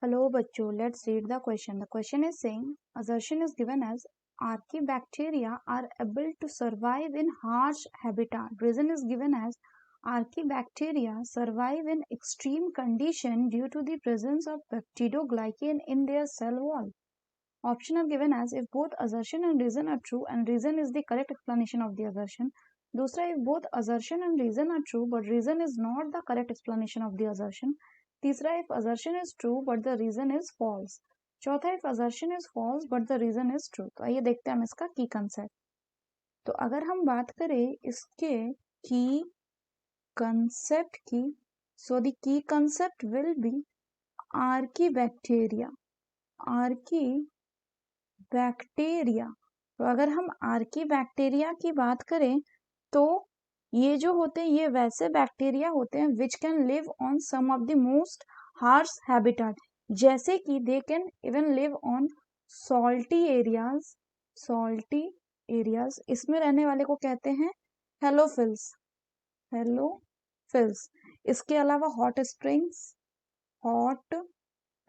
Hello बच्चों, let's read the question. The question is saying, assertion is given as archaebacteria are able to survive in harsh habitat. Reason is given as archaebacteria survive in extreme condition due to the presence of peptidoglycan in their cell wall. Option are given as if both assertion and reason are true and reason is the correct explanation of the assertion. दूसरा, if both assertion and reason are true but reason is not the correct explanation of the assertion. तीसरा, if assertion is true but the reason is false. चौथा, if assertion is false but the reason is true. तो आइए देखते हैं हम इसका की concept. तो अगर हम बात करें इसके की कंसेप्ट की, so the key concept will be archaebacteria. Bacteria. तो अगर हम आर्कीबैक्टीरिया की बात करें तो ये जो होते हैं ये वैसे बैक्टीरिया होते हैं which can live on some of the most harsh habitat, जैसे कि they can even live on salty areas. इसमें रहने वाले को कहते हैं हेलोफिल्स. इसके अलावा हॉट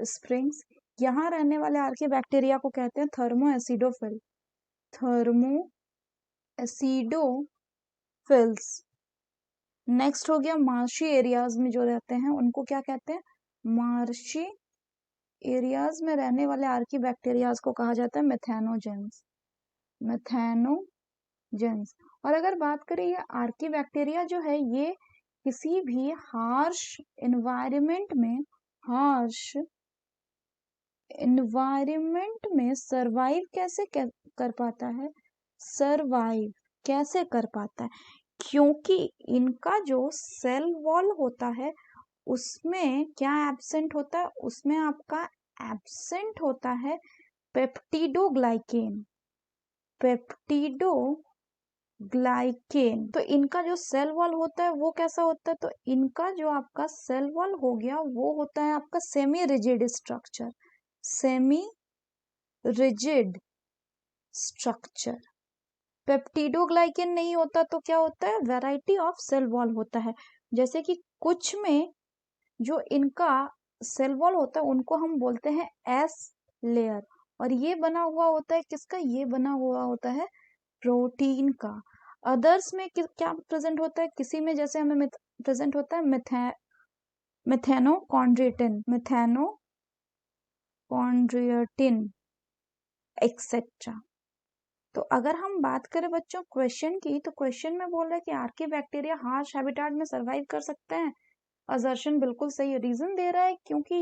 स्प्रिंग्स. यहाँ रहने वाले आर्कीबैक्टीरिया को कहते हैं थर्मोएसिडोफिल्स. नेक्स्ट हो गया मार्शी एरियाज में जो रहते हैं उनको क्या कहते हैं, मार्शी एरियाज में रहने वाले आर्कीबैक्टीरियाज को कहा जाता है मैथेनोजेंस. और अगर बात करें ये आर्कीबैक्टीरिया जो है ये किसी भी हार्श एनवायरमेंट में सरवाइव कैसे कर पाता है, क्योंकि इनका जो सेल वॉल होता है उसमें क्या एब्सेंट होता है, उसमें आपका एब्सेंट होता है पेप्टिडोग्लाइकेन. तो इनका जो सेल वॉल होता है वो कैसा होता है, तो इनका जो आपका सेल वॉल हो गया वो होता है आपका सेमी रिजिड स्ट्रक्चर. पेप्टिडोग्लाइकेन नहीं होता तो क्या होता है, वैरायटी ऑफ सेल वॉल होता है. जैसे कि कुछ में जो इनका सेल वॉल होता है उनको हम बोलते हैं एस लेयर, और ये बना हुआ होता है किसका, ये बना हुआ होता है प्रोटीन का. अदर्स में क्या प्रेजेंट होता है, किसी में जैसे हमें प्रेजेंट होता है मैथेनोकॉन्ड्रियटिन एक्सेट्रा. तो अगर हम बात करें बच्चों क्वेश्चन की, तो क्वेश्चन में बोल रहा है कि आर्कीबैक्टीरिया हार्श हैबिटेट में सरवाइव कर सकते हैं. असर्शन बिल्कुल सही है. रीजन दे रहा है क्योंकि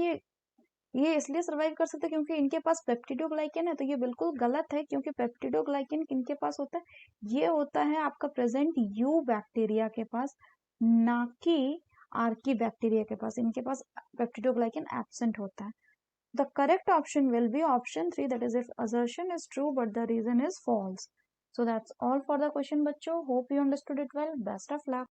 ये इसलिए सरवाइव कर सकते हैं क्योंकि इनके पास पेप्टिडोग्लाइकेन है. तो ये बिल्कुल गलत है क्योंकि पेप्टिडोग्लाइकेन किनके पास होता है, ये होता है आपका प्रेजेंट यू बैक्टीरिया के पास, ना कि आर्कीबैक्टीरिया के पास. इनके पास पेप्टिडोग्लाइकेन एब्सेंट होता है. The correct option will be option 3, that is if assertion is true but the reason is false. So that's all for the question बच्चों. Hope you understood it well. Best of luck.